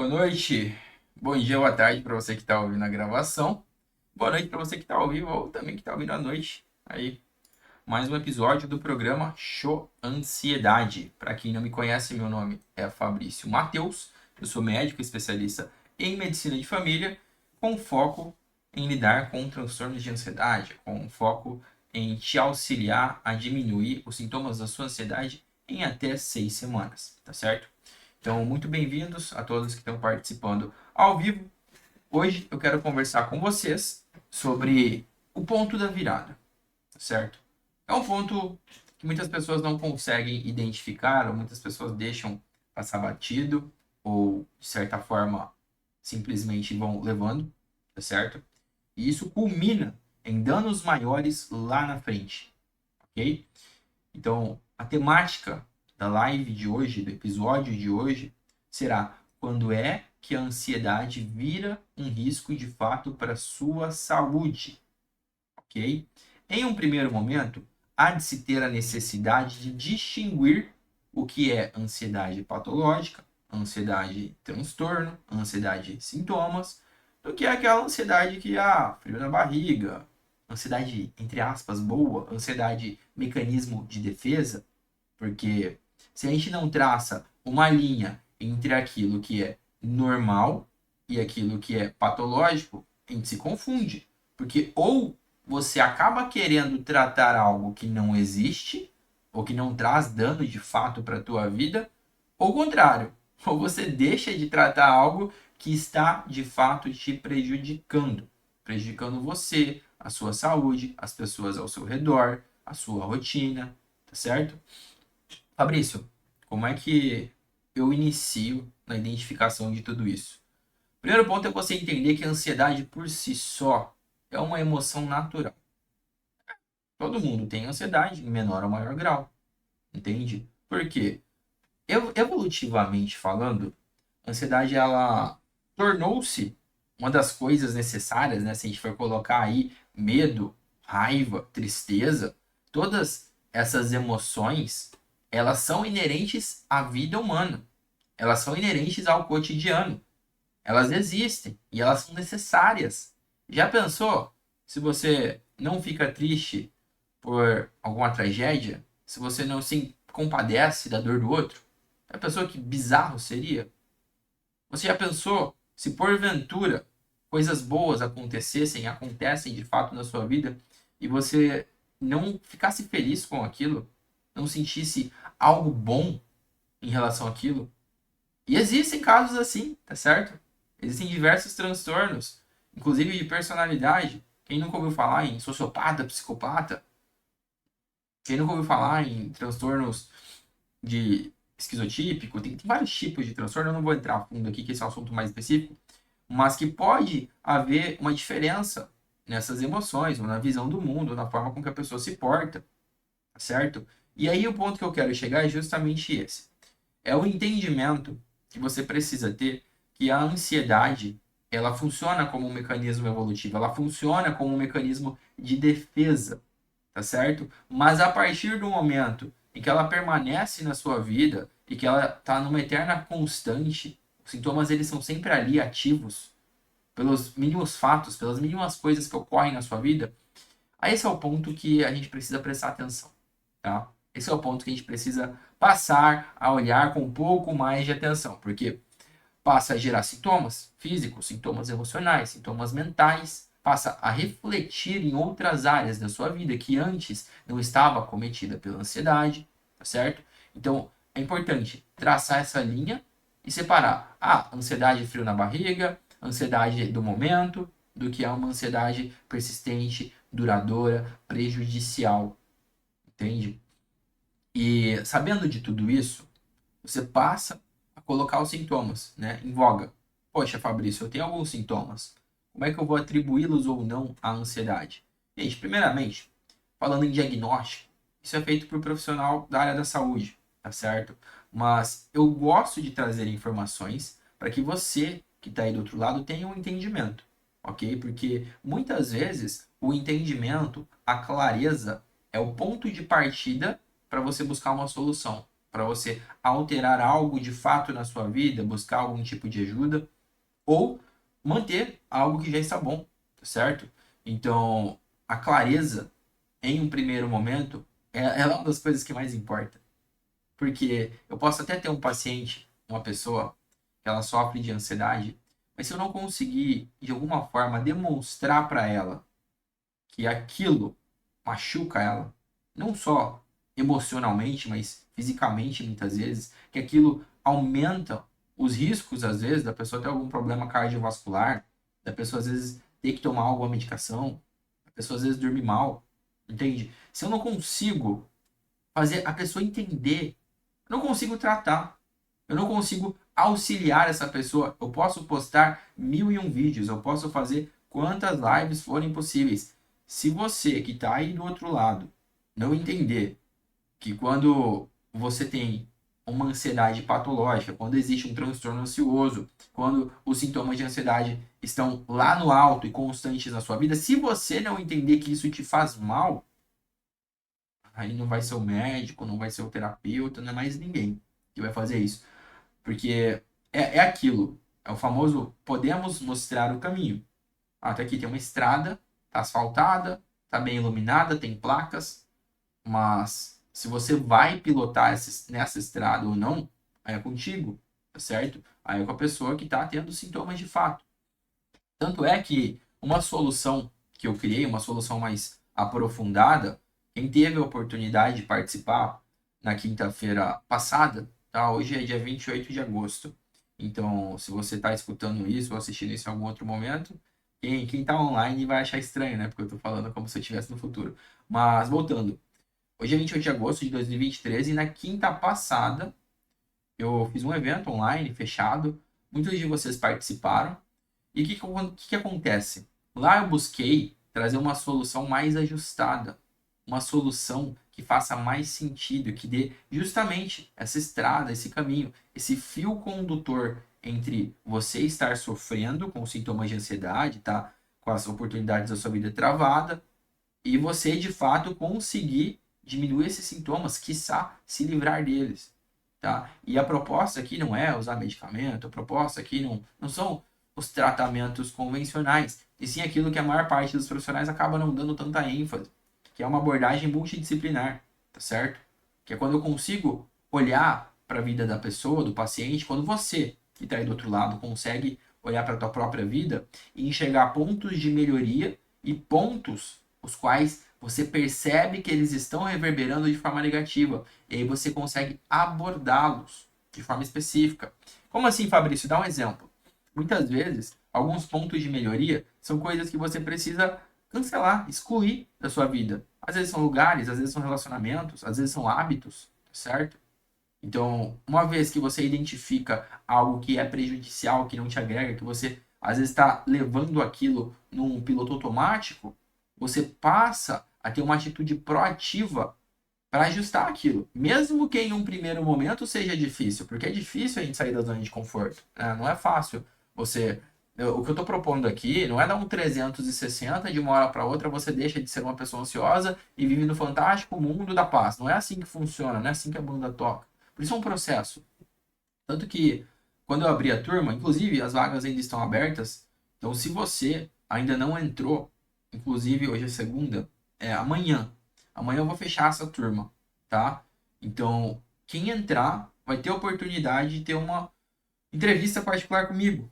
Boa noite, bom dia, boa tarde para você que está ouvindo a gravação. Boa noite para você que está ao vivo ou também que está ouvindo à noite. Aí, mais um episódio do programa Show Ansiedade. Para quem não me conhece, meu nome é Fabrício Matheus. Eu sou médico especialista em medicina de família, com foco em lidar com transtornos de ansiedade, com foco em te auxiliar a diminuir os sintomas da sua ansiedade em até 6 semanas, tá certo? Então, muito bem-vindos a todos que estão participando ao vivo. Hoje eu quero conversar com vocês sobre o ponto da virada, certo? É um ponto que muitas pessoas não conseguem identificar, ou muitas pessoas deixam passar batido, ou de certa forma simplesmente vão levando, tá certo? E isso culmina em danos maiores lá na frente, ok? Então, a temática da live de hoje, do episódio de hoje, será quando é que a ansiedade vira um risco de fato para a sua saúde, ok? Em um primeiro momento, há de se ter a necessidade de distinguir o que é ansiedade patológica, ansiedade transtorno, ansiedade sintomas, do que é aquela ansiedade que há frio na barriga, ansiedade, entre aspas, boa, ansiedade mecanismo de defesa, porque se a gente não traça uma linha entre aquilo que é normal e aquilo que é patológico, a gente se confunde. Porque ou você acaba querendo tratar algo que não existe, ou que não traz dano de fato para a tua vida, ou o contrário, ou você deixa de tratar algo que está de fato te prejudicando, prejudicando você, a sua saúde, as pessoas ao seu redor, a sua rotina, tá certo? Fabrício, como é que eu inicio na identificação de tudo isso? Primeiro ponto é você entender que a ansiedade por si só é uma emoção natural. Todo mundo tem ansiedade em menor ou maior grau, entende? Por quê? Evolutivamente falando, a ansiedade ela tornou-se uma das coisas necessárias, né? Se a gente for colocar aí medo, raiva, tristeza, todas essas emoções, elas são inerentes à vida humana. Elas são inerentes ao cotidiano. Elas existem e elas são necessárias. Já pensou se você não fica triste por alguma tragédia? Se você não se compadece da dor do outro? Já pensou que bizarro seria? Você já pensou se porventura coisas boas acontecessem, acontecem de fato na sua vida e você não ficasse feliz com aquilo, não sentisse algo bom em relação àquilo? E existem casos assim, tá certo? Existem diversos transtornos, inclusive de personalidade. Quem nunca ouviu falar em sociopata, psicopata? Quem nunca ouviu falar em transtornos de esquizotípico? Tem vários tipos de transtorno, eu não vou entrar a fundo aqui, que esse é um assunto mais específico, mas que pode haver uma diferença nessas emoções, ou na visão do mundo, ou na forma com que a pessoa se porta, tá certo? E aí o ponto que eu quero chegar é justamente esse. É o entendimento que você precisa ter que a ansiedade, ela funciona como um mecanismo evolutivo, ela funciona como um mecanismo de defesa, tá certo? Mas a partir do momento em que ela permanece na sua vida e que ela está numa eterna constante, os sintomas eles são sempre ali ativos, pelos mínimos fatos, pelas mínimas coisas que ocorrem na sua vida, aí esse é o ponto que a gente precisa prestar atenção, tá? Esse é o ponto que a gente precisa passar a olhar com um pouco mais de atenção, porque passa a gerar sintomas físicos, sintomas emocionais, sintomas mentais, passa a refletir em outras áreas da sua vida que antes não estava cometida pela ansiedade, tá certo? Então, é importante traçar essa linha e separar a ansiedade frio na barriga, ansiedade do momento, do que é uma ansiedade persistente, duradoura, prejudicial, entende? E sabendo de tudo isso, você passa a colocar os sintomas, né, em voga. Poxa, Fabrício, eu tenho alguns sintomas. Como é que eu vou atribuí-los ou não à ansiedade? Gente, primeiramente, falando em diagnóstico, isso é feito por profissional da área da saúde, tá certo? Mas eu gosto de trazer informações para que você, que está aí do outro lado, tenha um entendimento, ok? Porque muitas vezes o entendimento, a clareza, é o ponto de partida para você buscar uma solução. para você alterar algo de fato na sua vida, buscar algum tipo de ajuda, ou manter algo que já está bom, tá certo? Então, a clareza, em um primeiro momento, ela é uma das coisas que mais importa. Porque eu posso até ter um paciente, uma pessoa, que ela sofre de ansiedade, mas se eu não conseguir, de alguma forma, demonstrar para ela que aquilo machuca ela, não só emocionalmente, mas fisicamente muitas vezes, que aquilo aumenta os riscos, às vezes, da pessoa ter algum problema cardiovascular, da pessoa, às vezes, ter que tomar alguma medicação, da pessoa, às vezes, dormir mal, entende? Se eu não consigo fazer a pessoa entender, eu não consigo tratar, eu não consigo auxiliar essa pessoa. Eu posso postar 1001 vídeos, eu posso fazer quantas lives forem possíveis. Se você que está aí do outro lado não entender que quando você tem uma ansiedade patológica, quando existe um transtorno ansioso, quando os sintomas de ansiedade estão lá no alto e constantes na sua vida, se você não entender que isso te faz mal, aí não vai ser o médico, não vai ser o terapeuta, não é mais ninguém que vai fazer isso. Porque é aquilo, é o famoso podemos mostrar o caminho. Ah, tá aqui, tem uma estrada, tá asfaltada, tá bem iluminada, tem placas, mas se você vai pilotar nessa estrada ou não, aí é contigo, tá certo? Aí é com a pessoa que tá tendo sintomas de fato. Tanto é que uma solução que eu criei, uma solução mais aprofundada, quem teve a oportunidade de participar na quinta-feira passada, tá? Hoje é dia 28 de agosto. Então, se você está escutando isso ou assistindo isso em algum outro momento, quem tá online vai achar estranho, né? Porque eu tô falando como se eu estivesse no futuro. Mas, voltando. Hoje é 28 de agosto de 2023 e na quinta passada eu fiz um evento online, fechado. Muitos de vocês participaram. E o que acontece? Lá eu busquei trazer uma solução mais ajustada, uma solução que faça mais sentido, que dê justamente essa estrada, esse caminho, esse fio condutor entre você estar sofrendo com sintomas de ansiedade, tá? Com as oportunidades da sua vida travada, e você de fato conseguir diminuir esses sintomas, quiçá se livrar deles, tá? E a proposta aqui não é usar medicamento, a proposta aqui não são os tratamentos convencionais, e sim aquilo que a maior parte dos profissionais acaba não dando tanta ênfase, que é uma abordagem multidisciplinar, tá certo? Que é quando eu consigo olhar para a vida da pessoa, do paciente, quando você que está aí do outro lado consegue olhar para a tua própria vida e enxergar pontos de melhoria e pontos os quais você percebe que eles estão reverberando de forma negativa. E aí você consegue abordá-los de forma específica. Como assim, Fabrício? Dá um exemplo. Muitas vezes, alguns pontos de melhoria são coisas que você precisa cancelar, excluir da sua vida. Às vezes são lugares, às vezes são relacionamentos, às vezes são hábitos, certo? Então, uma vez que você identifica algo que é prejudicial, que não te agrega, que você às vezes está levando aquilo num piloto automático, você passa a ter uma atitude proativa para ajustar aquilo. Mesmo que em um primeiro momento seja difícil, porque é difícil a gente sair da zona de conforto, né? Não é fácil você. O que eu estou propondo aqui não é dar um 360 de uma hora para outra, você deixa de ser uma pessoa ansiosa e vive no fantástico mundo da paz. Não é assim que funciona, não é assim que a banda toca. Por isso é um processo. Tanto que quando eu abri a turma, inclusive as vagas ainda estão abertas. Então, se você ainda não entrou, inclusive hoje é segunda, amanhã. Amanhã eu vou fechar essa turma, tá? Então, quem entrar vai ter a oportunidade de ter uma entrevista particular comigo.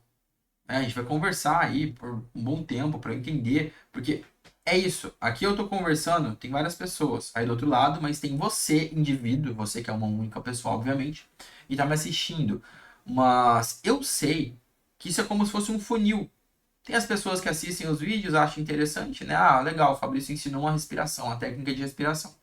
A gente vai conversar aí por um bom tempo para entender, porque é isso. Aqui eu tô conversando, tem várias pessoas aí do outro lado, mas tem você, indivíduo, você que é uma única pessoa, obviamente, e tá me assistindo. Mas eu sei que isso é como se fosse um funil. Tem as pessoas que assistem os vídeos, acham interessante, né? Ah, legal, o Fabrício ensinou uma respiração, a técnica de respiração.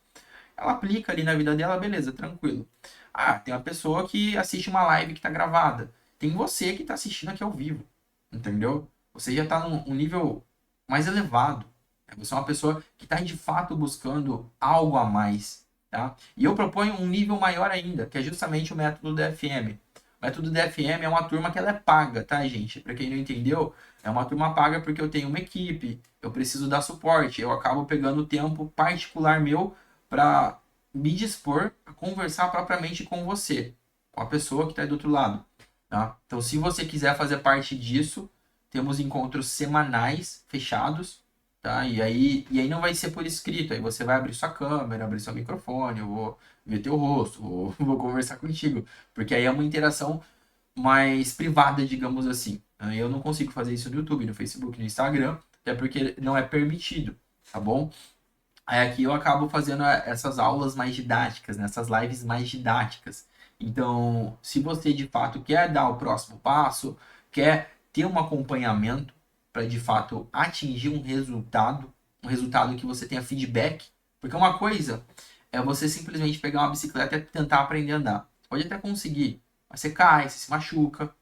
Ela aplica ali na vida dela, beleza, tranquilo. Ah, tem uma pessoa que assiste uma live que tá gravada. Tem você que tá assistindo aqui ao vivo, entendeu? Você já tá num nível mais elevado. Né? Você é uma pessoa que está de fato buscando algo a mais, tá? E eu proponho um nível maior ainda, que é justamente o método DFM. O método DFM é uma turma que ela é paga, tá, gente? Para quem não entendeu, é uma turma paga porque eu tenho uma equipe, eu preciso dar suporte, eu acabo pegando tempo particular meu para me dispor a conversar propriamente com você, com a pessoa que está aí do outro lado, tá? Então, se você quiser fazer parte disso, temos encontros semanais fechados, tá? E aí não vai ser por escrito, aí você vai abrir sua câmera, abrir seu microfone, eu vou ver teu rosto, vou conversar contigo, porque aí é uma interação mais privada, digamos assim. Eu não consigo fazer isso no YouTube, no Facebook, no Instagram, até porque não é permitido, tá bom? Aí aqui eu acabo fazendo essas aulas mais didáticas, né? Essas lives mais didáticas. Então, se você de fato quer dar o próximo passo, quer ter um acompanhamento para de fato atingir um resultado que você tenha feedback, porque uma coisa é você simplesmente pegar uma bicicleta e tentar aprender a andar. Você pode até conseguir, mas você cai, você se machuca.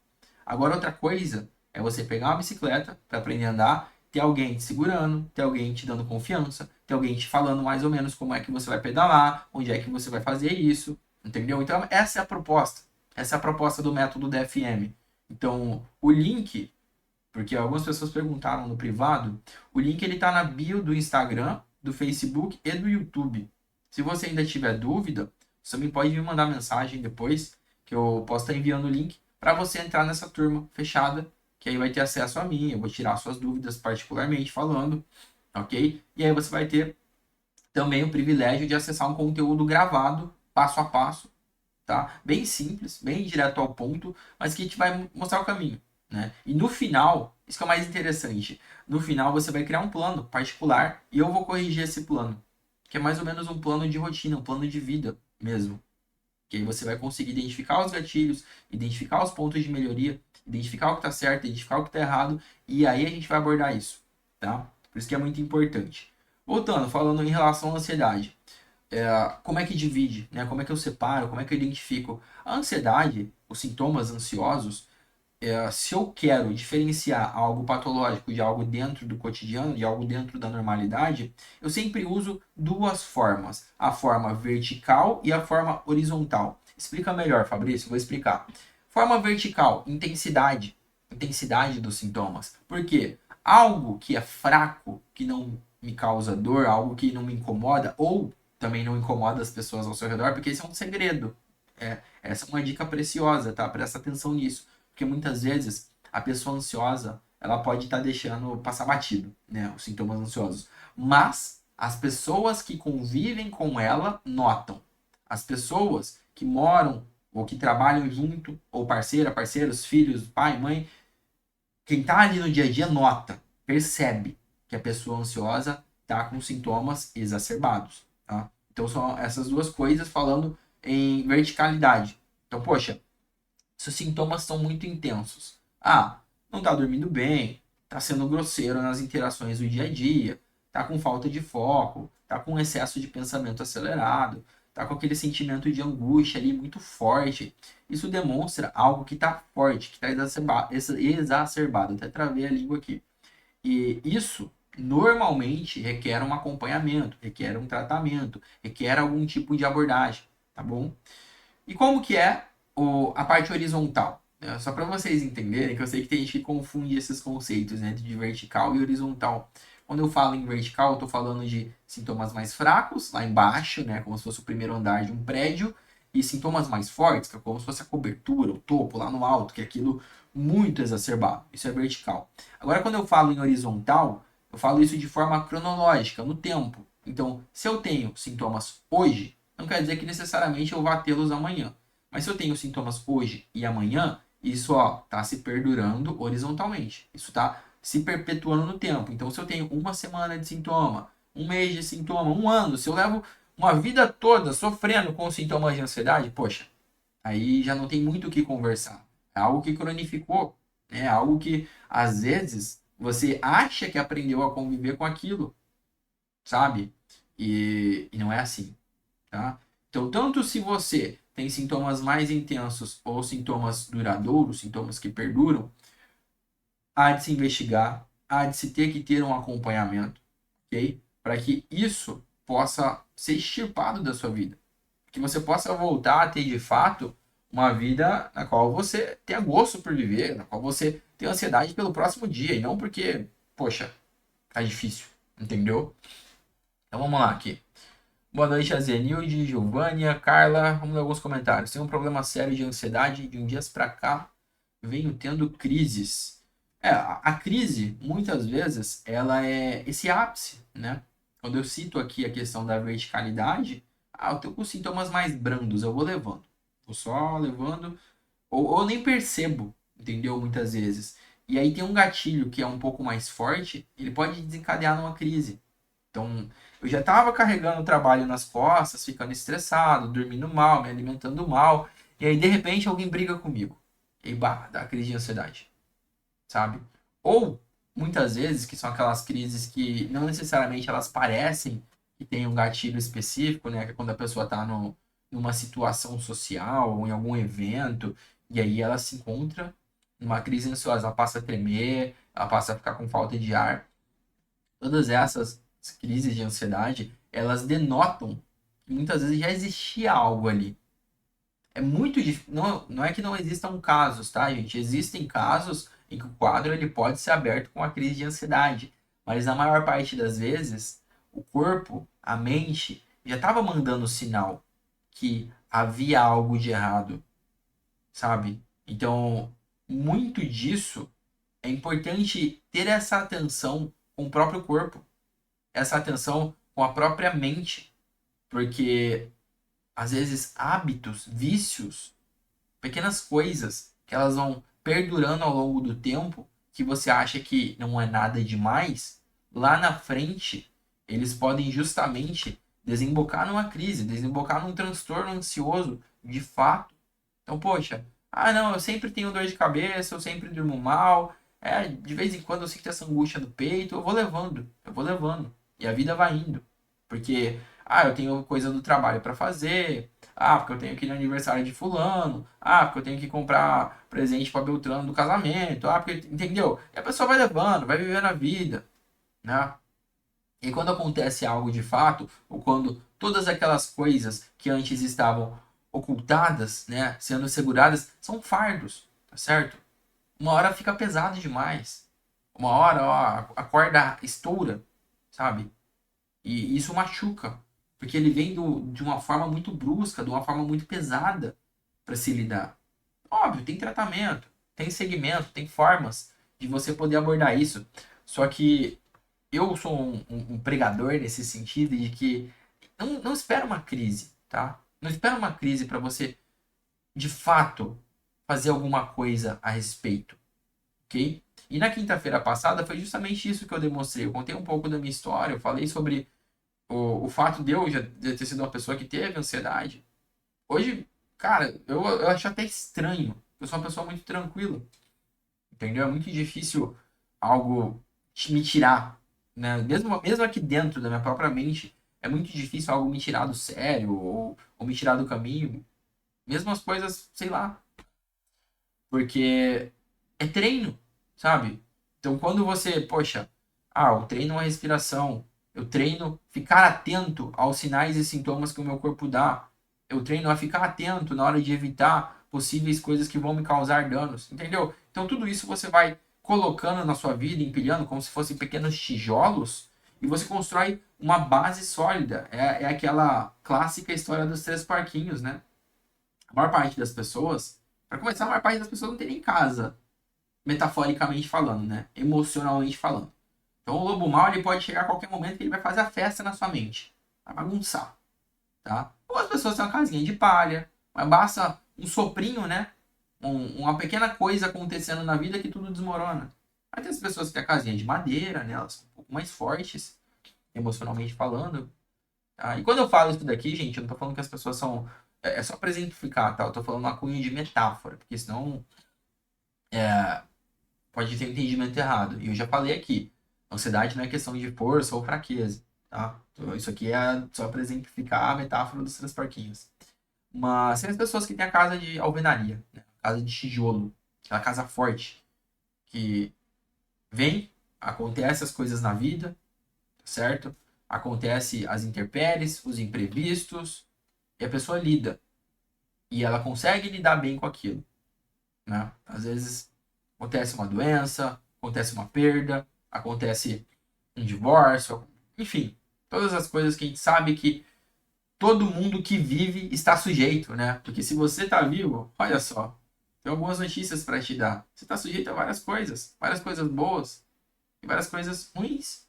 Agora, outra coisa é você pegar uma bicicleta para aprender a andar, ter alguém te segurando, ter alguém te dando confiança, ter alguém te falando mais ou menos como é que você vai pedalar, onde é que você vai fazer isso, entendeu? Então, essa é a proposta. Essa é a proposta do método DFM. Então, o link, porque algumas pessoas perguntaram no privado, o link ele tá na bio do Instagram, do Facebook e do YouTube. Se você ainda tiver dúvida, você também pode me mandar mensagem depois, que eu posso estar enviando o link para você entrar nessa turma fechada, que aí vai ter acesso a mim, eu vou tirar suas dúvidas particularmente falando, ok? E aí você vai ter também o privilégio de acessar um conteúdo gravado, passo a passo, tá? Bem simples, bem direto ao ponto, mas que te vai mostrar o caminho, né? E no final, isso que é o mais interessante, no final você vai criar um plano particular e eu vou corrigir esse plano, que é mais ou menos um plano de rotina, um plano de vida mesmo. Que aí você vai conseguir identificar os gatilhos, identificar os pontos de melhoria, identificar o que está certo, identificar o que está errado, e aí a gente vai abordar isso, tá? Por isso que é muito importante. Voltando, falando em relação à ansiedade, como é que divide, né? Como é que eu separo, como é que eu identifico? A ansiedade, os sintomas ansiosos, se eu quero diferenciar algo patológico de algo dentro do cotidiano, de algo dentro da normalidade, eu sempre uso duas formas: a forma vertical e a forma horizontal. Explica melhor, Fabrício, vou explicar. Forma vertical, intensidade, intensidade dos sintomas. Por quê? Algo que é fraco, que não me causa dor, algo que não me incomoda, ou também não incomoda as pessoas ao seu redor, porque esse é um segredo. Essa é uma dica preciosa, tá? Presta atenção nisso. Porque muitas vezes a pessoa ansiosa, ela pode estar deixando passar batido, né, os sintomas ansiosos. Mas as pessoas que convivem com ela notam. As pessoas que moram ou que trabalham junto, ou parceira, parceiros, filhos, pai, mãe, quem está ali no dia a dia nota, percebe que a pessoa ansiosa está com sintomas exacerbados, tá? Então são essas duas coisas falando em verticalidade. Então, poxa, seus sintomas são muito intensos. Ah, não está dormindo bem, está sendo grosseiro nas interações do dia a dia, está com falta de foco, está com excesso de pensamento acelerado, está com aquele sentimento de angústia ali muito forte. Isso demonstra algo que está forte, que está exacerbado. Até travei a língua aqui. E isso normalmente requer um acompanhamento, requer um tratamento, requer algum tipo de abordagem, tá bom? E como que é a parte horizontal? Só para vocês entenderem, que eu sei que tem gente que confunde esses conceitos, né, de vertical e horizontal. Quando eu falo em vertical, eu estou falando de sintomas mais fracos, lá embaixo, né, como se fosse o primeiro andar de um prédio, e sintomas mais fortes, que é como se fosse a cobertura, o topo, lá no alto, que é aquilo muito exacerbado. Isso é vertical. Agora, quando eu falo em horizontal, eu falo isso de forma cronológica, no tempo. Então, se eu tenho sintomas hoje, não quer dizer que necessariamente eu vá tê-los amanhã. Mas se eu tenho sintomas hoje e amanhã, isso está se perdurando horizontalmente. Isso está se perpetuando no tempo. Então, se eu tenho uma semana de sintoma, um mês de sintoma, um ano, se eu levo uma vida toda sofrendo com sintomas de ansiedade, poxa, aí já não tem muito o que conversar. É algo que cronificou, é algo que às vezes você acha que aprendeu a conviver com aquilo, sabe? E não é assim, tá? Então, tanto se você tem sintomas mais intensos ou sintomas duradouros, sintomas que perduram, há de se investigar, há de se ter que ter um acompanhamento, ok? Para que isso possa ser extirpado da sua vida. Que você possa voltar a ter de fato uma vida na qual você tenha gosto por viver, na qual você tenha ansiedade pelo próximo dia e não porque, poxa, tá difícil, entendeu? Então vamos lá aqui. Boa noite, Azenilde, Giovânia, Carla. Vamos ler alguns comentários. Tenho um problema sério de ansiedade de um dias pra cá. Venho tendo crises. A crise, muitas vezes, ela é esse ápice, né? Quando eu cito aqui a questão da verticalidade, eu tô com sintomas mais brandos, eu vou levando. Vou só levando, ou nem percebo, entendeu? Muitas vezes. E aí tem um gatilho que é um pouco mais forte, ele pode desencadear numa crise. Então, eu já estava carregando o trabalho nas costas, ficando estressado, dormindo mal, me alimentando mal, e aí de repente alguém briga comigo. E aí, dá crise de ansiedade, sabe? Ou, muitas vezes, que são aquelas crises que não necessariamente elas parecem que tem um gatilho específico, né? Que é quando a pessoa está numa situação social ou em algum evento, e aí ela se encontra numa crise ansiosa, ela passa a tremer, ela passa a ficar com falta de ar. Todas essas crises de ansiedade, elas denotam que muitas vezes já existia algo ali. É muito difícil. Não, não é que não existam casos, tá, gente? Existem casos em que o quadro ele pode ser aberto com uma crise de ansiedade. Mas na maior parte das vezes, o corpo, a mente, já estava mandando sinal que havia algo de errado, sabe? Então, muito disso é importante ter essa atenção com o próprio corpo, essa atenção com a própria mente, porque às vezes hábitos, vícios, pequenas coisas que elas vão perdurando ao longo do tempo, que você acha que não é nada demais, lá na frente eles podem justamente desembocar numa crise, desembocar num transtorno ansioso de fato. Então, poxa, não, eu sempre tenho dor de cabeça, eu sempre durmo mal, de vez em quando eu sinto essa angústia no peito, eu vou levando, e a vida vai indo. Porque, eu tenho coisa do trabalho para fazer, porque eu tenho que ir no aniversário de fulano, porque eu tenho que comprar presente para Beltrano do casamento, porque, entendeu? E a pessoa vai levando, vai vivendo a vida, né? E quando acontece algo de fato, ou quando todas aquelas coisas que antes estavam ocultadas, né, sendo seguradas, são fardos, tá certo? Uma hora fica pesado demais. Uma hora, ó, a corda estoura, sabe? E isso machuca, porque ele vem de uma forma muito brusca, de uma forma muito pesada para se lidar. Óbvio, tem tratamento, tem segmento, tem formas de você poder abordar isso. Só que eu sou um pregador nesse sentido de que não espera uma crise, tá? Não espera uma crise para você, de fato, fazer alguma coisa a respeito, ok? E na quinta-feira passada foi justamente isso que eu demonstrei. Eu contei um pouco da minha história, eu falei sobre o fato de eu ter sido uma pessoa que teve ansiedade. Hoje, cara, eu acho até estranho. Eu sou uma pessoa muito tranquila, entendeu? É muito difícil algo me tirar, né? Mesmo aqui dentro da minha própria mente, é muito difícil algo me tirar do sério ou me tirar do caminho. Mesmo as coisas, sei lá, porque é treino, sabe? Então quando você, poxa, eu treino uma respiração, eu treino ficar atento aos sinais e sintomas que o meu corpo dá, eu treino a ficar atento na hora de evitar possíveis coisas que vão me causar danos, entendeu? Então tudo isso você vai colocando na sua vida, empilhando como se fossem pequenos tijolos e você constrói uma base sólida. É aquela clássica história dos três parquinhos, né? A maior parte das pessoas, para começar, a maior parte das pessoas não tem nem casa, metaforicamente falando, né? Emocionalmente falando. Então o lobo mau ele pode chegar a qualquer momento que ele vai fazer a festa na sua mente, vai bagunçar, tá? Ou as pessoas têm uma casinha de palha, mas basta um soprinho, né? Uma pequena coisa acontecendo na vida que tudo desmorona. Aí tem as pessoas que têm a casinha de madeira, né? Elas são um pouco mais fortes, emocionalmente falando. Tá? E quando eu falo isso daqui, gente, eu não tô falando que as pessoas são. É só para exemplificar, tá? Eu tô falando uma cunha de metáfora, porque senão pode ter um entendimento errado. E eu já falei aqui, ansiedade não é questão de força ou fraqueza, tá? Então, isso aqui é só para exemplificar a metáfora dos três parquinhos. Mas tem as pessoas que têm a casa de alvenaria, né? Casa de tijolo, aquela casa forte, que vem, acontece as coisas na vida, certo? Acontece as intempéries, os imprevistos, e a pessoa lida. E ela consegue lidar bem com aquilo, né? Às vezes acontece uma doença, acontece uma perda, acontece um divórcio, enfim, todas as coisas que a gente sabe que todo mundo que vive está sujeito, né? Porque se você está vivo, olha só, tem algumas notícias para te dar. Você está sujeito a várias coisas boas e várias coisas ruins,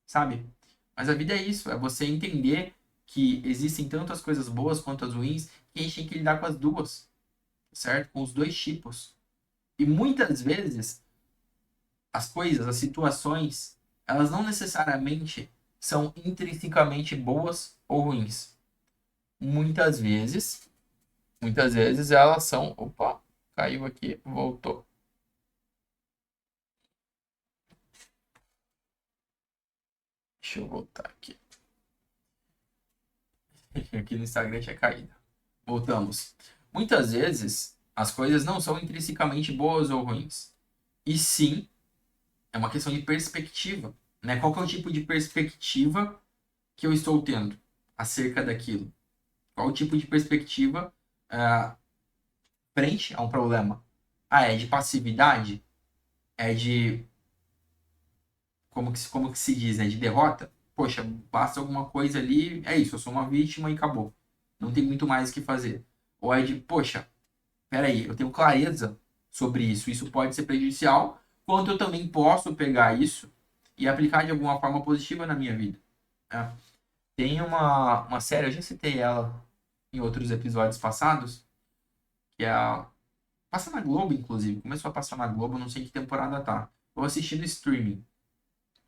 sabe? Mas a vida é isso, é você entender que existem tanto as coisas boas quanto as ruins, e a gente tem que lidar com as duas, certo? Com os dois tipos. E muitas vezes as coisas, as situações, elas não necessariamente são intrinsecamente boas ou ruins. Muitas vezes, muitas vezes elas são, opa, caiu aqui, voltou. Deixa eu voltar aqui. Aqui no Instagram tinha caído. Voltamos. Muitas vezes as coisas não são intrinsecamente boas ou ruins. E sim, é uma questão de perspectiva, né? Qual que é o tipo de perspectiva que eu estou tendo acerca daquilo? Qual o tipo de perspectiva frente a um problema? Ah, é de passividade? É de, como que se diz, né? De derrota? Poxa, basta alguma coisa ali, é isso, eu sou uma vítima e acabou. Não tem muito mais o que fazer. Ou é de, poxa, peraí, eu tenho clareza sobre isso, isso pode ser prejudicial, quanto eu também posso pegar isso e aplicar de alguma forma positiva na minha vida, né? Tem uma série, eu já citei ela em outros episódios passados, que é a... Passa na Globo, inclusive. Começou a passar na Globo, não sei em que temporada tá. Eu assisti no streaming,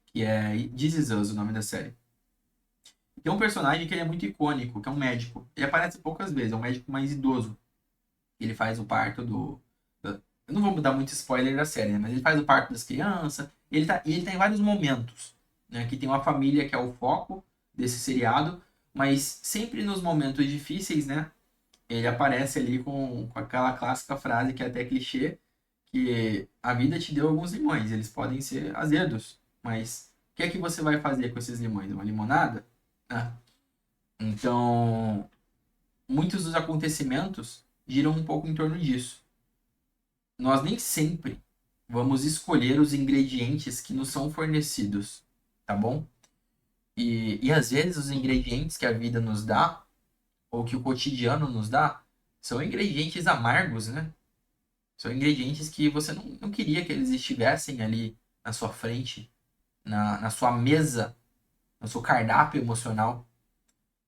que é This Is Us, o nome da série. Tem um personagem que ele é muito icônico, que é um médico. Ele aparece poucas vezes, é um médico mais idoso. Ele faz o parto Eu não vou dar muito spoiler da série, né? Mas ele faz o parto das crianças. Ele tá em vários momentos, né? Que tem uma família que é o foco desse seriado, mas sempre nos momentos difíceis, né? Ele aparece ali com aquela clássica frase que é até clichê, que a vida te deu alguns limões, eles podem ser azedos, mas o que é que você vai fazer com esses limões? Uma limonada? Ah, então, muitos dos acontecimentos giram um pouco em torno disso. Nós nem sempre vamos escolher os ingredientes que nos são fornecidos, tá bom? E às vezes os ingredientes que a vida nos dá, ou que o cotidiano nos dá, são ingredientes amargos, né? São ingredientes que você não queria que eles estivessem ali na sua frente, na sua mesa, no seu cardápio emocional.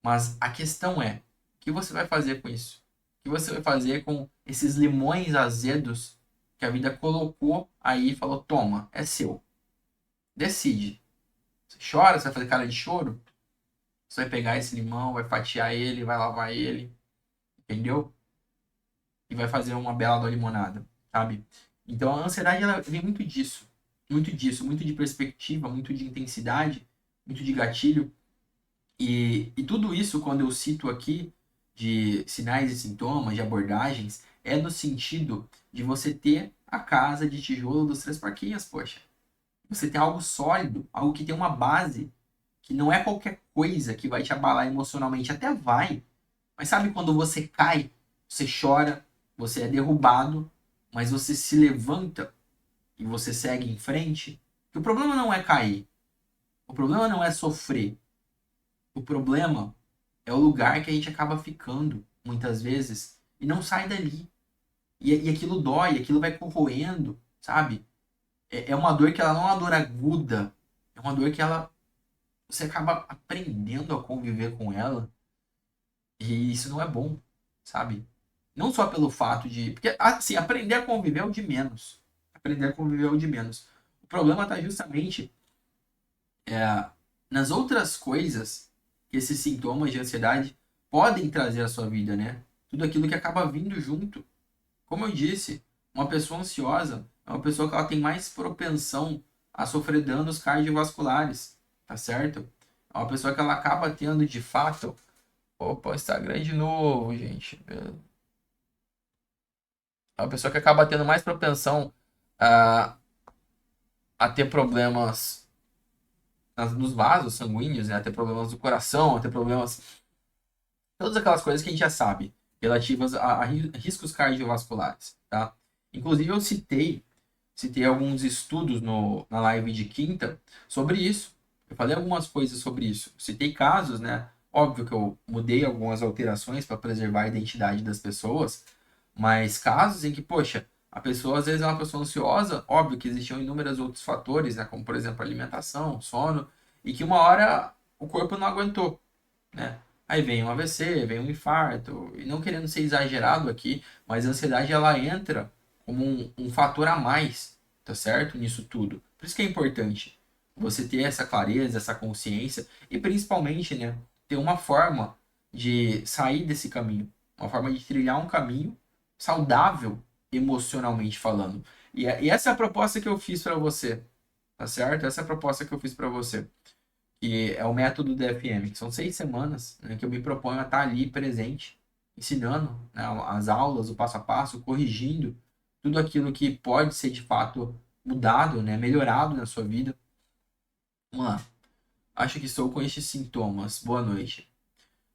Mas a questão é, o que você vai fazer com isso? O que você vai fazer com esses limões azedos que a vida colocou aí e falou, toma, é seu. Decide. Você chora, você vai fazer cara de choro? Você vai pegar esse limão, vai fatiar ele, vai lavar ele, entendeu? E vai fazer uma bela da limonada, sabe? Então a ansiedade ela vem muito disso, muito de perspectiva, muito de intensidade, muito de gatilho. E tudo isso, quando eu cito aqui de sinais e sintomas, de abordagens, é no sentido de você ter a casa de tijolo dos três parquinhos, poxa. Você tem algo sólido, algo que tem uma base, que não é qualquer coisa que vai te abalar emocionalmente, até vai. Mas sabe quando você cai, você chora, você é derrubado, mas você se levanta e você segue em frente? Que o problema não é cair, o problema não é sofrer, o problema é o lugar que a gente acaba ficando, muitas vezes, e não sai dali. E aquilo dói, aquilo vai corroendo, sabe? É uma dor que ela não é uma dor aguda, é uma dor que ela você acaba aprendendo a conviver com ela, e isso não é bom, sabe? Não só pelo fato de. Porque, assim, aprender a conviver é o de menos. Aprender a conviver é o de menos. O problema está justamente nas outras coisas que esses sintomas de ansiedade podem trazer à sua vida, né? Tudo aquilo que acaba vindo junto. Como eu disse, uma pessoa ansiosa é uma pessoa que ela tem mais propensão a sofrer danos cardiovasculares, tá certo? É uma pessoa que ela acaba tendo de fato. Opa, o Instagram de novo, gente. É uma pessoa que acaba tendo mais propensão a, a ter problemas nos vasos sanguíneos, né? A ter problemas do coração, a ter problemas. Todas aquelas coisas que a gente já sabe, relativas a riscos cardiovasculares, tá? Inclusive, eu citei alguns estudos na live de quinta sobre isso. Eu falei algumas coisas sobre isso. Citei casos, né? Óbvio que eu mudei algumas alterações para preservar a identidade das pessoas, mas casos em que, poxa, a pessoa às vezes é uma pessoa ansiosa, óbvio que existiam inúmeros outros fatores, né, como por exemplo alimentação, sono, e que uma hora o corpo não aguentou, né? Aí vem um AVC, vem um infarto, e não querendo ser exagerado aqui, mas a ansiedade ela entra como um fator a mais, tá certo? Nisso tudo. Por isso que é importante você ter essa clareza, essa consciência e principalmente, né, ter uma forma de sair desse caminho, uma forma de trilhar um caminho saudável emocionalmente falando. E essa é a proposta que eu fiz para você, tá certo? Essa é a proposta que eu fiz para você que é o método DFM, que são 6 semanas, né, que eu me proponho a estar ali presente, ensinando, né, as aulas, o passo a passo, corrigindo tudo aquilo que pode ser de fato mudado, né, melhorado na sua vida. Vamos lá. Acho que estou com estes sintomas. Boa noite.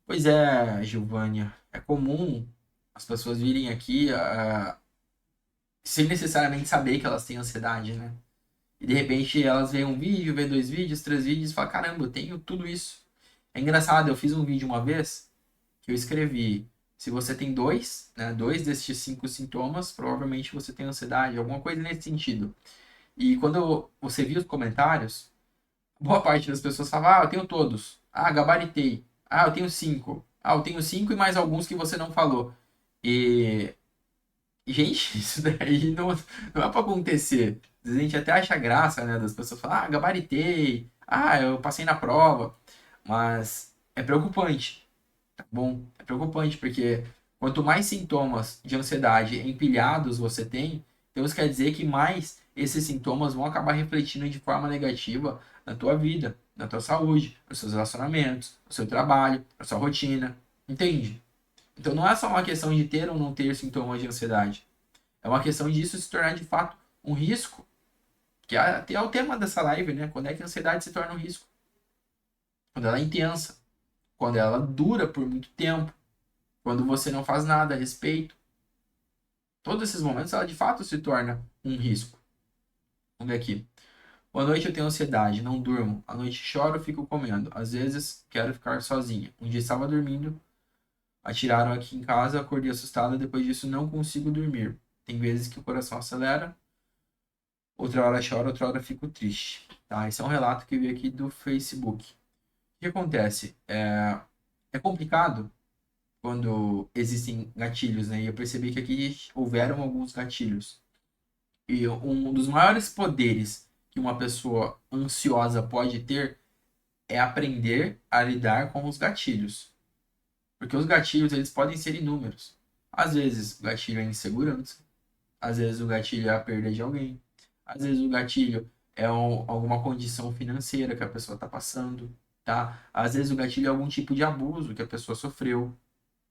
Pois é, Giovânia, é comum as pessoas virem aqui sem necessariamente saber que elas têm ansiedade, né? E de repente elas veem um vídeo, veem 2 vídeos, 3 vídeos e falam, caramba, eu tenho tudo isso. É engraçado, eu fiz um vídeo uma vez que eu escrevi, se você tem dois, né, dois destes 5 sintomas, provavelmente você tem ansiedade, alguma coisa nesse sentido. E quando você viu os comentários, boa parte das pessoas falava, eu tenho todos. Ah, gabaritei. Ah, eu tenho 5. Ah, eu tenho 5 e mais alguns que você não falou. E gente, isso daí não é pra acontecer. Às vezes a gente até acha graça, né? Das pessoas falar, gabaritei, eu passei na prova. Mas é preocupante, tá bom? É preocupante, porque quanto mais sintomas de ansiedade empilhados você tem, então isso quer dizer que mais esses sintomas vão acabar refletindo de forma negativa na tua vida, na tua saúde, nos seus relacionamentos, no seu trabalho, na sua rotina. Entende? Então não é só uma questão de ter ou não ter sintomas de ansiedade. É uma questão disso se tornar de fato um risco, que até é o tema dessa live, né? Quando é que a ansiedade se torna um risco? Quando ela é intensa, quando ela dura por muito tempo, quando você não faz nada a respeito. Todos esses momentos ela de fato se torna um risco. Vamos ver aqui. Boa noite, eu tenho ansiedade, não durmo. À noite choro, fico comendo. Às vezes quero ficar sozinha. Um dia estava dormindo, atiraram aqui em casa, acordei assustada, depois disso não consigo dormir. Tem vezes que o coração acelera, outra hora choro, outra hora fico triste. Tá? Esse é um relato que eu vi aqui do Facebook. O que acontece? É complicado quando existem gatilhos, né? E eu percebi que aqui houveram alguns gatilhos. E um dos maiores poderes que uma pessoa ansiosa pode ter é aprender a lidar com os gatilhos. Porque os gatilhos, eles podem ser inúmeros. Às vezes, o gatilho é insegurança. Às vezes, o gatilho é a perda de alguém. Às vezes, o gatilho é alguma condição financeira que a pessoa está passando, tá? Às vezes, o gatilho é algum tipo de abuso que a pessoa sofreu.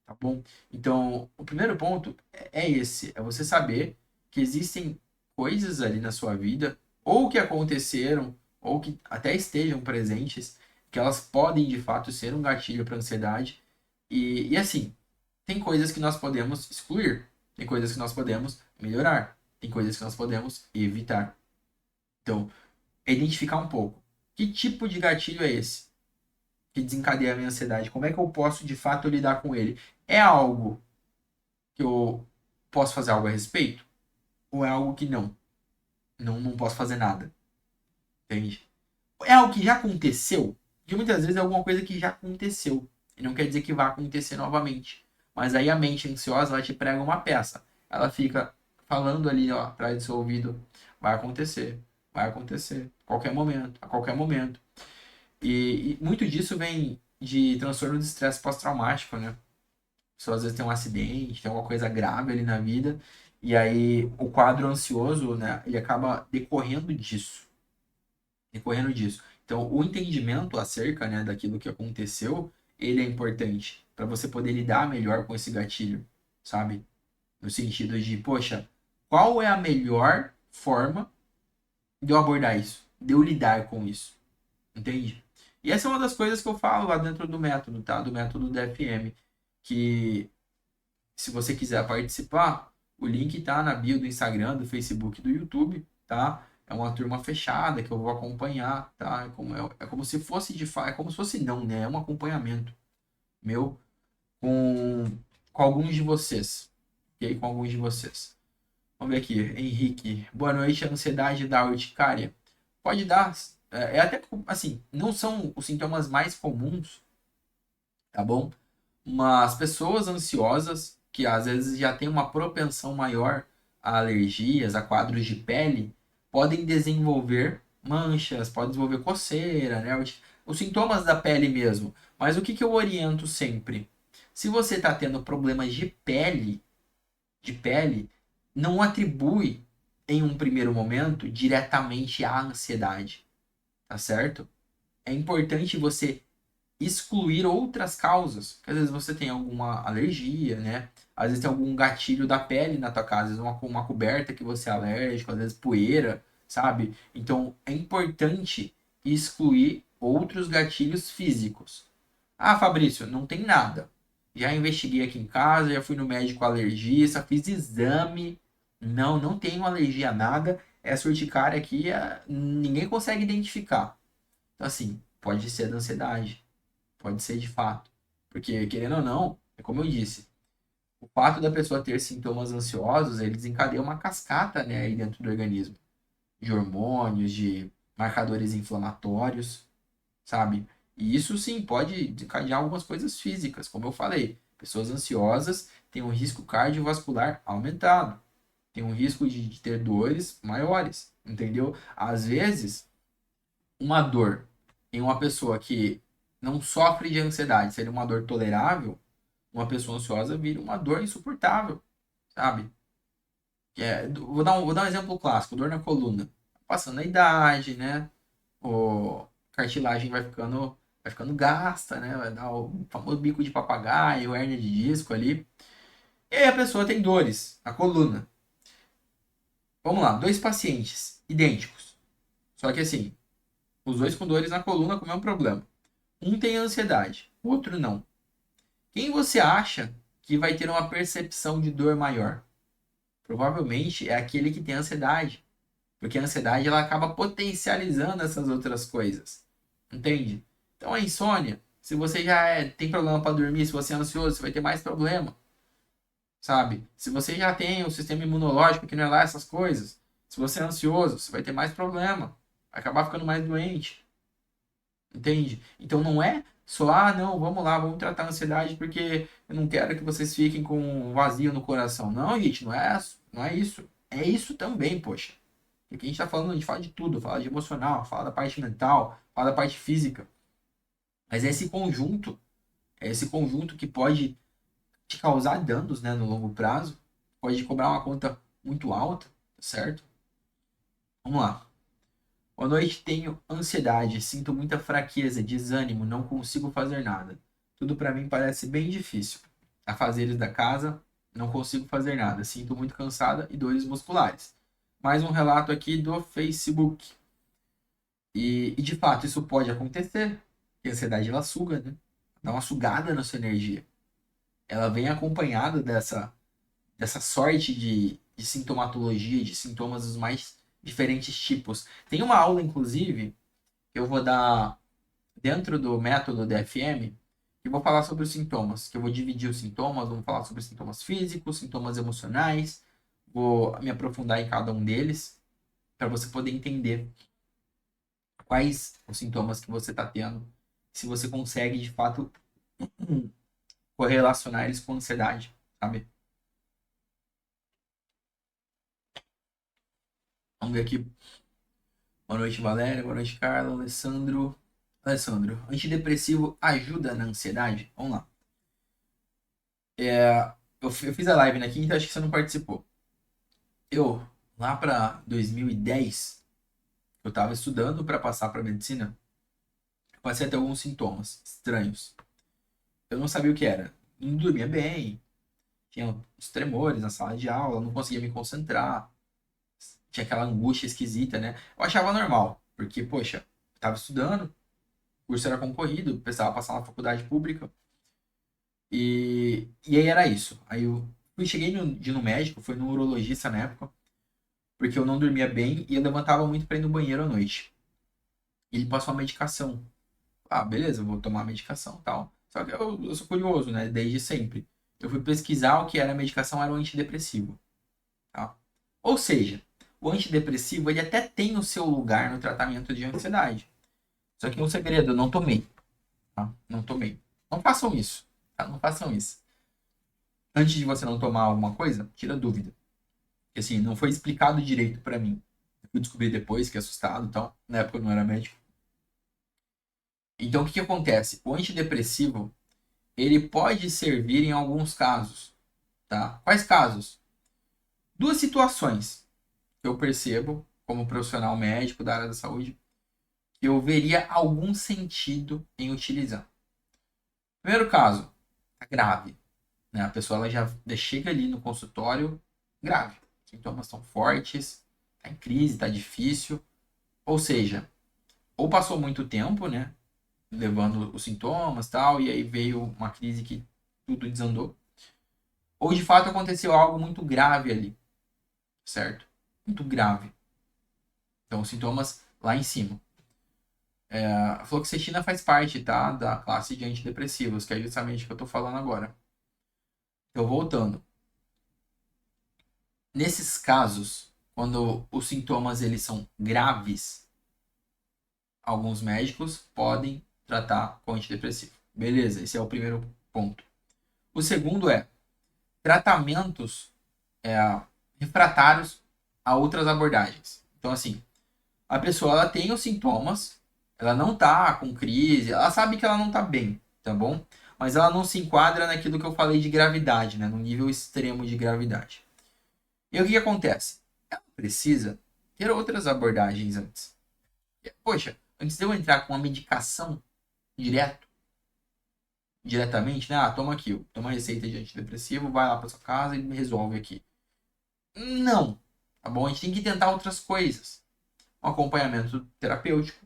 Tá bom? Então, o primeiro ponto é esse, é você saber que existem coisas ali na sua vida, ou que aconteceram, ou que até estejam presentes, que elas podem de fato ser um gatilho para ansiedade. E assim, tem coisas que nós podemos excluir, tem coisas que nós podemos melhorar, tem coisas que nós podemos evitar. Então, é identificar um pouco. Que tipo de gatilho é esse que desencadeia a minha ansiedade? Como é que eu posso de fato lidar com ele? É algo que eu posso fazer algo a respeito? Ou é algo que não? Não posso fazer nada. Entende? É algo que já aconteceu? Porque muitas vezes é alguma coisa que já aconteceu. E não quer dizer que vai acontecer novamente. Mas aí a mente ansiosa, ela te prega uma peça. Ela fica falando ali, ó, atrás do seu ouvido. Vai acontecer. Vai acontecer. A qualquer momento. A qualquer momento. E muito disso vem de transtorno de estresse pós-traumático, né? Pessoa às vezes tem um acidente, tem alguma coisa grave ali na vida, e aí o quadro ansioso, né, ele acaba decorrendo disso, decorrendo disso. Então, o entendimento acerca, né, daquilo que aconteceu, ele é importante para você poder lidar melhor com esse gatilho, sabe? No sentido de, poxa, qual é a melhor forma de eu abordar isso, de eu lidar com isso, entende? E essa é uma das coisas que eu falo lá dentro do método, tá? Do método DFM, que se você quiser participar, o link tá na bio do Instagram, do Facebook, do YouTube, tá? É uma turma fechada que eu vou acompanhar, tá? É como se fosse é como se fosse não, né? É um acompanhamento. meu com, com alguns de vocês. E aí, com alguns de vocês. Vamos ver aqui. Henrique. Boa noite. A ansiedade da urticária. Pode dar. É até assim, não são os sintomas mais comuns, tá bom? Mas pessoas ansiosas, que às vezes já têm uma propensão maior a alergias, a quadros de pele, podem desenvolver manchas, podem desenvolver coceira, né? Os sintomas da pele mesmo. Mas o que que eu oriento sempre? Se você está tendo problemas de pele, não atribui em um primeiro momento diretamente à ansiedade, tá certo? É importante você excluir outras causas, porque às vezes você tem alguma alergia, né? Às vezes tem algum gatilho da pele na tua casa, às vezes uma coberta que você é alérgico, às vezes poeira, sabe? Então é importante excluir outros gatilhos físicos. Ah, Fabrício, não tem nada. Já investiguei aqui em casa, já fui no médico alergista, fiz exame. Não, não tenho alergia a nada. Essa urticária aqui, ninguém consegue identificar. Então, assim, pode ser da ansiedade. Pode ser de fato. Porque, querendo ou não, é como eu disse, o fato da pessoa ter sintomas ansiosos, eles desencadeiam uma cascata, né, aí dentro do organismo. De hormônios, de marcadores inflamatórios, sabe? E isso sim pode desencadear algumas coisas físicas, como eu falei. Pessoas ansiosas têm um risco cardiovascular aumentado, têm um risco de ter dores maiores, entendeu? Às vezes, uma dor em uma pessoa que não sofre de ansiedade, seria uma dor tolerável, uma pessoa ansiosa vira uma dor insuportável, sabe? Vou dar um exemplo clássico, dor na coluna. Passando a idade, né? O cartilagem vai ficando gasta, né? Vai dar o famoso bico de papagaio, hérnia de disco ali. E aí a pessoa tem dores na coluna. Vamos lá, dois pacientes idênticos. Só que assim, os dois com dores na coluna com o mesmo problema. Um tem ansiedade, o outro não. Quem você acha que vai ter uma percepção de dor maior? Provavelmente é aquele que tem ansiedade. Porque a ansiedade ela acaba potencializando essas outras coisas. Entende? Então a insônia, se você já tem problema para dormir, se você é ansioso, você vai ter mais problema, sabe? Se você já tem o sistema imunológico que não é lá essas coisas, se você é ansioso, você vai ter mais problema, vai acabar ficando mais doente, entende? Então não é só, não, vamos lá, vamos tratar a ansiedade porque eu não quero que vocês fiquem com um vazio no coração. Não, gente, não é isso. É isso também, poxa. Porque a gente tá falando, a gente fala de tudo, fala de emocional, fala da parte mental, fala da parte física. Mas é esse conjunto que pode te causar danos, né, no longo prazo, pode cobrar uma conta muito alta, certo? Vamos lá. Boa noite, tenho ansiedade, sinto muita fraqueza, desânimo, não consigo fazer nada. Tudo para mim parece bem difícil. Afazeres da casa, não consigo fazer nada, sinto muito cansada e dores musculares. Mais um relato aqui do Facebook. E de fato, isso pode acontecer. A ansiedade ela suga, né? Dá uma sugada na sua energia. Ela vem acompanhada dessa sorte de sintomatologia, de sintomas dos mais diferentes tipos. Tem uma aula, inclusive, que eu vou dar dentro do método DFM, que eu vou falar sobre os sintomas, que eu vou dividir os sintomas, vamos falar sobre sintomas físicos, sintomas emocionais, vou me aprofundar em cada um deles, para você poder entender quais os sintomas que você está tendo, se você consegue de fato correlacionar eles com ansiedade, sabe? Vamos ver aqui. Boa noite, Valéria. Boa noite, Carla. Alessandro. Alessandro, antidepressivo ajuda na ansiedade? Vamos lá. Eu fiz a live na quinta, acho que você não participou. Lá para 2010, eu estava estudando para passar para medicina. Eu passei a ter alguns sintomas estranhos. Eu não sabia o que era. Não dormia bem, tinha os tremores na sala de aula, não conseguia me concentrar. Tinha aquela angústia esquisita, né? Eu achava normal, porque, poxa, eu tava estudando, o curso era concorrido, precisava passar na faculdade pública, e aí era isso. Aí cheguei no médico, foi no urologista na época, porque eu não dormia bem e eu levantava muito para ir no banheiro à noite. E ele passou a medicação. Ah, beleza, eu vou tomar a medicação e tal. Só que eu sou curioso, né? Desde sempre. Eu fui pesquisar o que era a medicação, era o antidepressivo. Tá? Ou seja, o antidepressivo ele até tem o seu lugar no tratamento de ansiedade. Só que um segredo, eu não tomei. Tá? Não tomei. Não façam isso. Tá? Não façam isso. Antes de você não tomar alguma coisa, tira dúvida. Porque assim, não foi explicado direito pra mim. Eu fui descobrir depois, que assustado e tal. Na época eu não era médico. Então o que que acontece? O antidepressivo, ele pode servir em alguns casos. Tá? Quais casos? Duas situações que eu percebo como profissional médico da área da saúde que eu veria algum sentido em utilizar. Primeiro caso, tá grave, né? A pessoa ela já chega ali no consultório grave. Sintomas estão fortes, tá em crise, tá difícil. Ou seja, ou passou muito tempo, né? Levando os sintomas e tal, e aí veio uma crise que tudo desandou. Ou de fato aconteceu algo muito grave ali, certo? Muito grave. Então, os sintomas lá em cima. A fluoxetina faz parte, tá? Da classe de antidepressivos, que é justamente o que eu tô falando agora. Então, voltando. Nesses casos, quando os sintomas eles são graves, alguns médicos podem tratar com antidepressivo. Beleza, esse é o primeiro ponto. O segundo é tratamentos refratários a outras abordagens. Então, assim, a pessoa ela tem os sintomas, ela não tá com crise, ela sabe que ela não tá bem, tá bom? Mas ela não se enquadra naquilo que eu falei de gravidade, né? No nível extremo de gravidade. E o que que acontece? Ela precisa ter outras abordagens antes. Poxa, antes de eu entrar com uma medicação diretamente, né? Ah, toma aqui, toma a receita de antidepressivo, vai lá para sua casa e me resolve aqui. Não, tá bom? A gente tem que tentar outras coisas. Um acompanhamento terapêutico,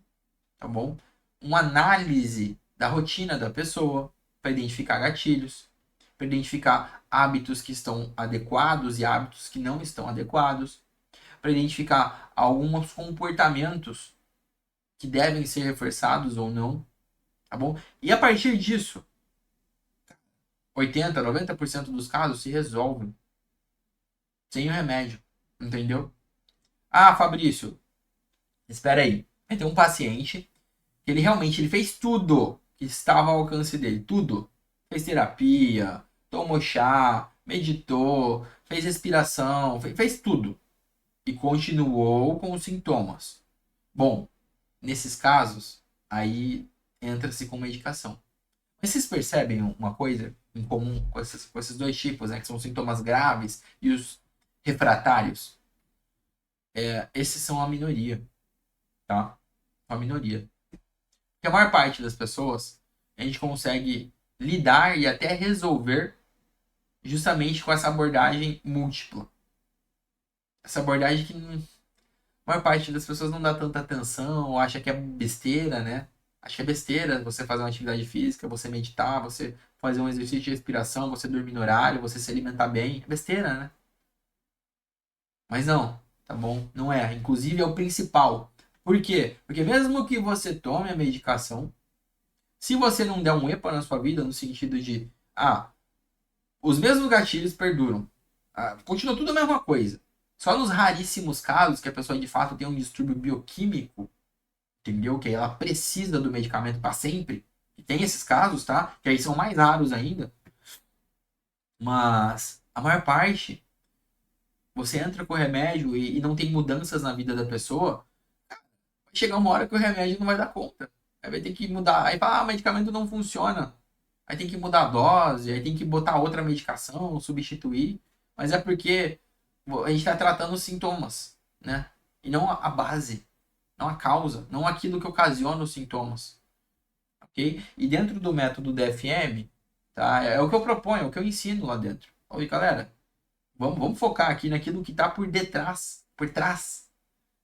tá bom? Uma análise da rotina da pessoa para identificar gatilhos, para identificar hábitos que estão adequados e hábitos que não estão adequados, para identificar alguns comportamentos que devem ser reforçados ou não, tá bom? E a partir disso, 80, 90% dos casos se resolvem sem o remédio, entendeu? Ah, Fabrício, espera aí. Vai ter um paciente que ele realmente ele fez tudo que estava ao alcance dele, tudo. Fez terapia, tomou chá, meditou, fez respiração, fez tudo e continuou com os sintomas. Bom, nesses casos, aí entra-se com medicação. Mas vocês percebem uma coisa em comum com esses dois tipos, né, que são os sintomas graves e os refratários? Esses são a minoria, tá? A minoria. Porque a maior parte das pessoas, a gente consegue lidar e até resolver justamente com essa abordagem múltipla. Essa abordagem que a maior parte das pessoas não dá tanta atenção, ou acha que é besteira, né? Acha que é besteira você fazer uma atividade física, você meditar, você fazer um exercício de respiração, você dormir no horário, você se alimentar bem. É besteira, né? Mas não, tá bom? Não é. Inclusive é o principal. Por quê? Porque mesmo que você tome a medicação, se você não der um EPA na sua vida, no sentido de, os mesmos gatilhos perduram. Continua tudo a mesma coisa. Só nos raríssimos casos que a pessoa de fato tem um distúrbio bioquímico, entendeu? Que ela precisa do medicamento para sempre. E tem esses casos, tá? Que aí são mais raros ainda. Mas a maior parte, você entra com o remédio e não tem mudanças na vida da pessoa, vai chegar uma hora que o remédio não vai dar conta. Aí vai ter que mudar. Aí fala, o medicamento não funciona. Aí tem que mudar a dose, aí tem que botar outra medicação, substituir. Mas é porque a gente está tratando os sintomas, né? E não a base, não a causa, não aquilo que ocasiona os sintomas, ok? E dentro do método DFM, tá? É o que eu proponho, é o que eu ensino lá dentro. Oi, galera, vamos focar aqui naquilo que está por trás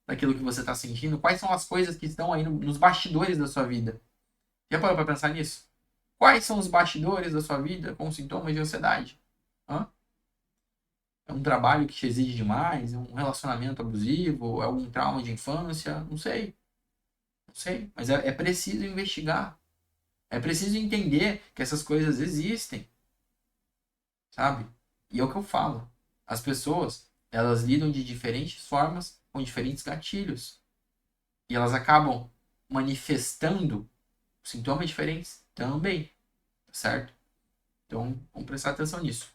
daquilo que você está sentindo. Quais são as coisas que estão aí nos bastidores da sua vida? Já parou para pensar nisso? Quais são os bastidores da sua vida com sintomas de ansiedade? Hã? É um trabalho que te exige demais? É um relacionamento abusivo? É algum trauma de infância? Não sei. Não sei. Mas é preciso investigar. É preciso entender que essas coisas existem, sabe? E é o que eu falo. As pessoas, elas lidam de diferentes formas com diferentes gatilhos. E elas acabam manifestando sintomas diferentes também, certo? Então, vamos prestar atenção nisso.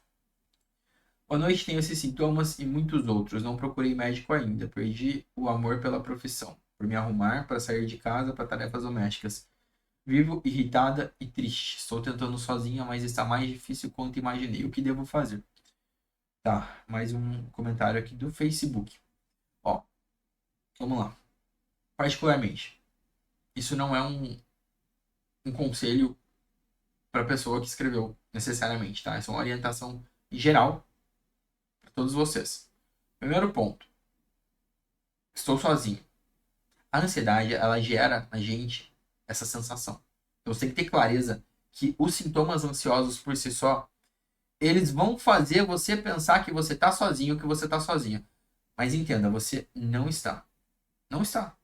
Boa noite, tenho esses sintomas e muitos outros. Não procurei médico ainda. Perdi o amor pela profissão. Por me arrumar, para sair de casa, para tarefas domésticas. Vivo irritada e triste. Estou tentando sozinha, mas está mais difícil quanto imaginei. O que devo fazer? Tá, mais um comentário aqui do Facebook. Ó, vamos lá. Particularmente, isso não é um conselho para a pessoa que escreveu, necessariamente, tá? Isso é uma orientação geral para todos vocês. Primeiro ponto. Estou sozinho. A ansiedade, ela gera na gente essa sensação. Então, você tem que ter clareza que os sintomas ansiosos por si só, eles vão fazer você pensar que você está sozinho, que você está sozinha. Mas entenda, você não está. Não está.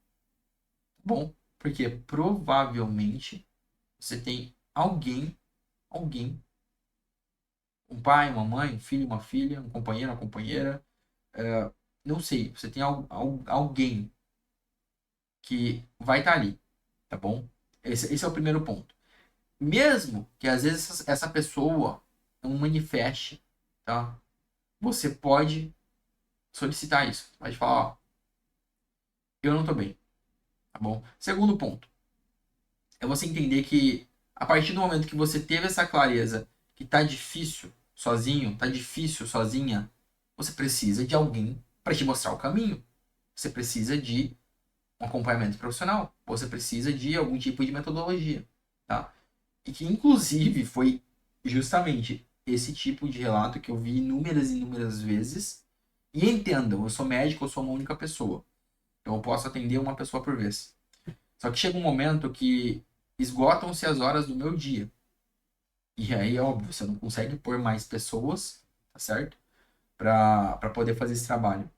Bom, porque provavelmente você tem alguém, um pai, uma mãe, um filho, uma filha, um companheiro, uma companheira, não sei, você tem alguém que vai estar ali, tá bom? Esse é o primeiro ponto. Mesmo que às vezes essa pessoa não manifeste, tá? Você pode solicitar isso. Pode falar, ó, eu não tô bem, tá bom? Segundo ponto, é você entender que a partir do momento que você teve essa clareza que tá difícil sozinho, tá difícil sozinha, você precisa de alguém para te mostrar o caminho. Você precisa de um acompanhamento profissional. Você precisa de algum tipo de metodologia, tá? E que inclusive foi justamente esse tipo de relato que eu vi inúmeras e inúmeras vezes. E entendam, eu sou médico, eu sou uma única pessoa. Então eu posso atender uma pessoa por vez. Só que chega um momento que esgotam-se as horas do meu dia. E aí, óbvio, você não consegue pôr mais pessoas, tá certo? Para poder fazer esse trabalho.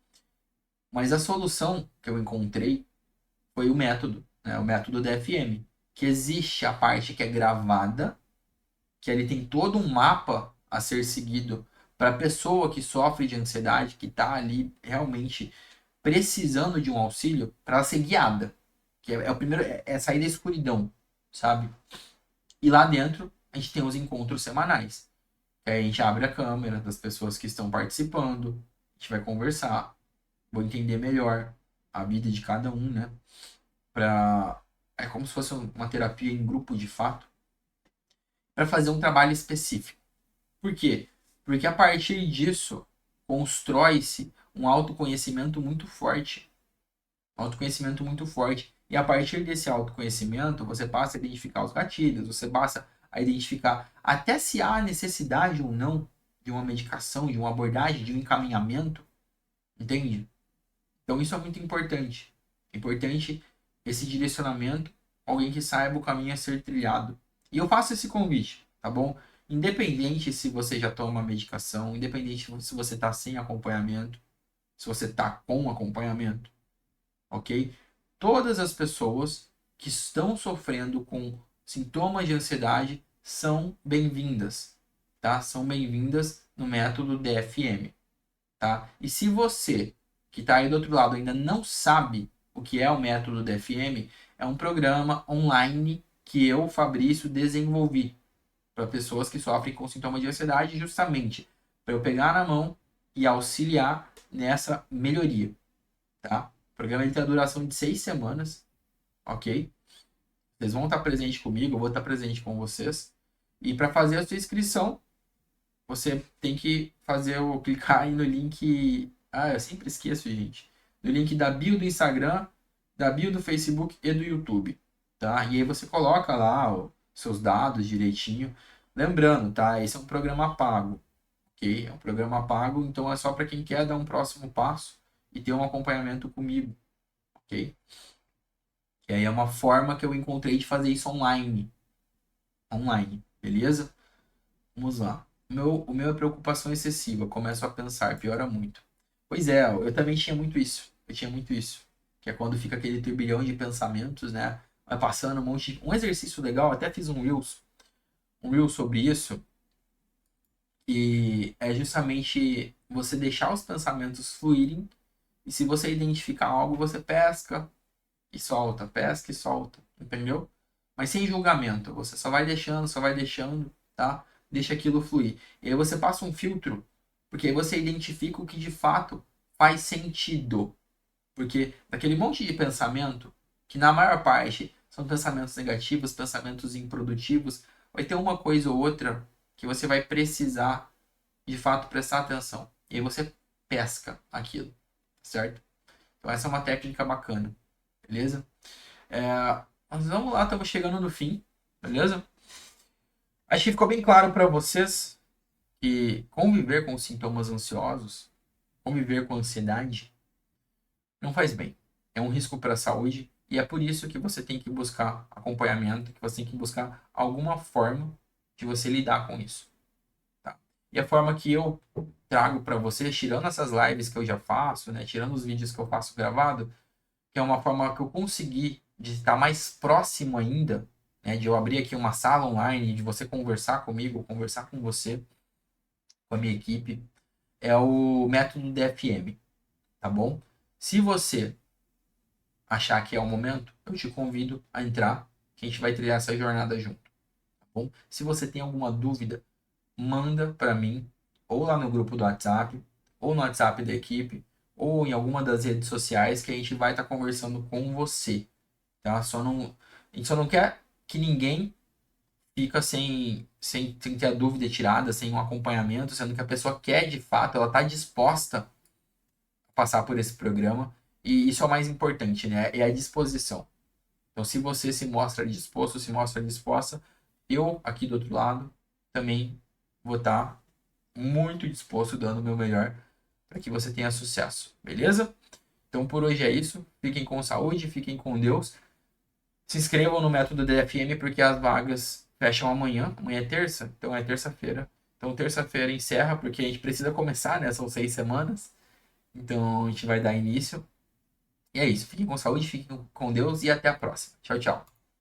Mas a solução que eu encontrei foi o método, né? O método DFM. Que existe a parte que é gravada, que ele tem todo um mapa a ser seguido para a pessoa que sofre de ansiedade, que está ali realmente precisando de um auxílio, para ela ser guiada. Que é o primeiro, é sair da escuridão, sabe? E lá dentro a gente tem os encontros semanais. Que aí a gente abre a câmera das pessoas que estão participando, a gente vai conversar, vou entender melhor a vida de cada um, né? Pra... É como se fosse uma terapia em grupo de fato, para fazer um trabalho específico. Por quê? Porque a partir disso constrói-se um autoconhecimento muito forte. Autoconhecimento muito forte. E a partir desse autoconhecimento, você passa a identificar os gatilhos, você passa a identificar até se há necessidade ou não de uma medicação, de uma abordagem, de um encaminhamento, entende? Então isso é muito importante. É importante esse direcionamento, alguém que saiba o caminho a ser trilhado. E eu faço esse convite, tá bom? Independente se você já toma medicação, independente se você está sem acompanhamento, se você está com acompanhamento, ok? Todas as pessoas que estão sofrendo com sintomas de ansiedade são bem-vindas, tá? São bem-vindas no método DFM, tá? E se você que está aí do outro lado ainda não sabe o que é o método DFM, é um programa online que eu, Fabrício, desenvolvi para pessoas que sofrem com sintomas de ansiedade, justamente para eu pegar na mão e auxiliar nessa melhoria, tá? O programa ele tem a duração de 6 semanas, ok? Vocês vão estar presentes comigo, eu vou estar presente com vocês. E para fazer a sua inscrição, você tem que fazer o clicar aí no link. Ah, eu sempre esqueço, gente. No link da bio do Instagram, da bio do Facebook e do YouTube, tá? E aí você coloca lá os seus dados direitinho. Lembrando, tá? Esse é um programa pago, ok? É um programa pago, então é só para quem quer dar um próximo passo e ter um acompanhamento comigo, ok? E aí é uma forma que eu encontrei de fazer isso online, beleza? Vamos lá. O meu é preocupação excessiva. Começo a pensar, piora muito. Pois é, eu também tinha muito isso. Eu tinha muito isso. Que é quando fica aquele turbilhão de pensamentos, né? vai passando um monte de... Um exercício legal, até fiz um Reels sobre isso, e é justamente você deixar os pensamentos fluírem, e se você identificar algo, você pesca e solta, entendeu? Mas sem julgamento, você só vai deixando, tá? Deixa aquilo fluir. E aí você passa um filtro, porque aí você identifica o que de fato faz sentido. Porque daquele monte de pensamento, que na maior parte são pensamentos negativos, pensamentos improdutivos, vai ter uma coisa ou outra que você vai precisar de fato prestar atenção. E aí você pesca aquilo, certo? Então essa é uma técnica bacana, beleza? Mas vamos lá, estamos chegando no fim, beleza? Acho que ficou bem claro para vocês que conviver com sintomas ansiosos, conviver com ansiedade, não faz bem. É um risco para a saúde e é por isso que você tem que buscar acompanhamento, que você tem que buscar alguma forma de você lidar com isso, tá? E a forma que eu trago para vocês, tirando essas lives que eu já faço, né, tirando os vídeos que eu faço gravado, que é uma forma que eu consegui de estar mais próximo ainda, né, de eu abrir aqui uma sala online, de você conversar comigo, conversar com você, com a minha equipe, é o método DFM, tá bom? Se você achar que é o momento, eu te convido a entrar, que a gente vai trilhar essa jornada junto, tá bom? Se você tem alguma dúvida, manda para mim, ou lá no grupo do WhatsApp, ou no WhatsApp da equipe, ou em alguma das redes sociais que a gente vai estar conversando com você, tá? A gente só não quer que ninguém fica sem ter a dúvida tirada, sem um acompanhamento, sendo que a pessoa quer de fato, ela está disposta a passar por esse programa. E isso é o mais importante, né? É a disposição. Então, se você se mostra disposto, se mostra disposta, eu aqui do outro lado também vou estar muito disposto, dando o meu melhor para que você tenha sucesso, beleza? Então, por hoje é isso. Fiquem com saúde, fiquem com Deus. Se inscrevam no método DFM porque as vagas fecham amanhã. Amanhã é terça, então é terça-feira. Então, terça-feira encerra porque a gente precisa começar, né? São 6 semanas. Então, a gente vai dar início. E é isso. Fiquem com saúde, fiquem com Deus e até a próxima. Tchau, tchau.